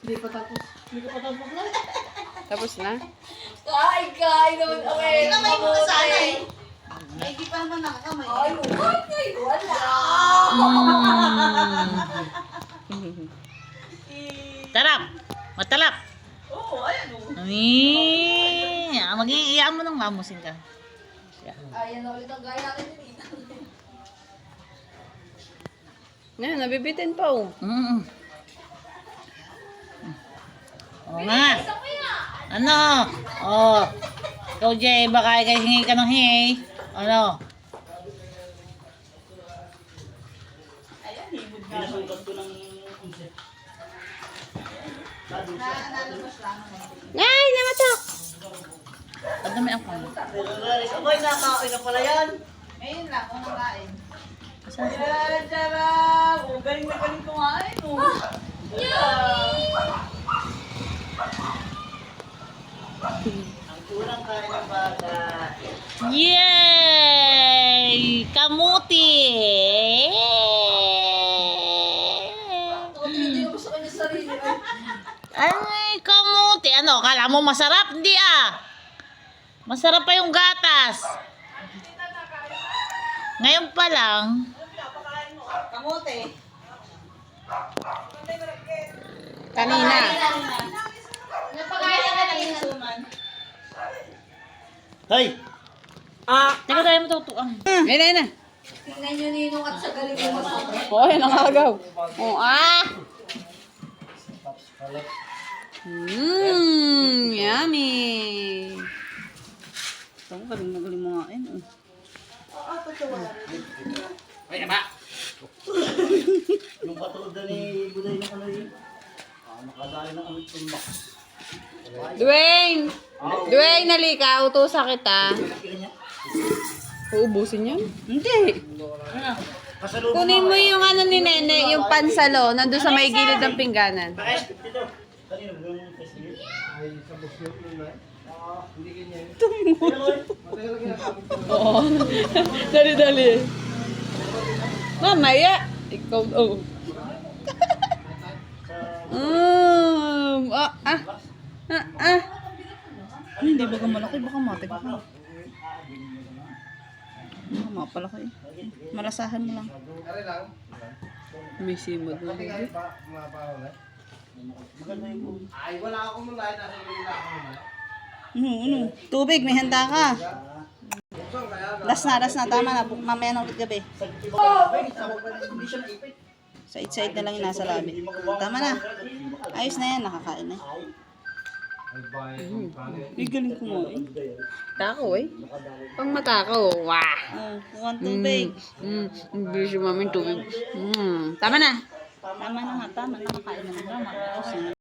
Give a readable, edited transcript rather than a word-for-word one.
Hindi pa tapos. Hindi ko pa tapos na. Tapos na? Kain naman. Okay. Kamay mo na sana eh. Ay, di pa naman nakakamay. Ay, wala. Tarap! Matalap! Oo, ayan o. Ay, mag-iiyak mo nang mamusin ka. Ayan na ulit ang gaya natin din. Yan, nabibitin pa oh. Oo nga. Ano? Oh. Ikaw, Jay, baka ikay hingi ka ng hingi. Ano? Ayan, hibod na. Pinasukat ko ng Nalabas lang. Ay, namatok! Ang dami ako. Abay, nakain na pala yan. Ngayon lang, unang kain. Saan? Ayan, charap! Oh, galing na galing kumain o. Ang kurang kain ng bata. Yay! Kamuti! Hindi mo sa kanya sarili. Ay, kamuti. Ano, kala mo masarap? Hindi ah. Masarap pa yung gatas. Ngayon pa lang. Kamote. Kanina. Napakain na kanina. Suman. Hay! Teka tayo matutuan. Ayun na, ayun na. Tingnan nyo ninong at sa galing mo masarap. Oh, yan ang agaw. Oh, yummy. Ito, galing na galing mo nga yun. Oh. Ay, ba? Yung katulad na ni Buday na ano yun. Nakadali ng amit tumbak. Dwayne! Dwayne, halika. Utusan kita. Uubusin yan? Hindi. Kasalubong Kunin mo yung ano ni Nene, yung pansalo, nandun sa may gilid ng pingganan. Bakit? Ito. Kanino yung festival? Oo. Dali-dali. Mamaya. Ikaw, oh. Hindi ba malaki? Baka matik ka. Mapalaki. Malasahan mo lang. May simod na. Tubig, may handa ka. Last na. Tama na. Mamaya na ulit gabi. Sa side na lang yung nasa labi. Tama na. Ayos na yan. Nakakain na. Ay, galing kumain. Tako eh. Pang matakaw. Wah! Oh, kuha tubig. Busy mamin tubig. Tama na. Tama na nga. Tama na. Nakakain na. Tama.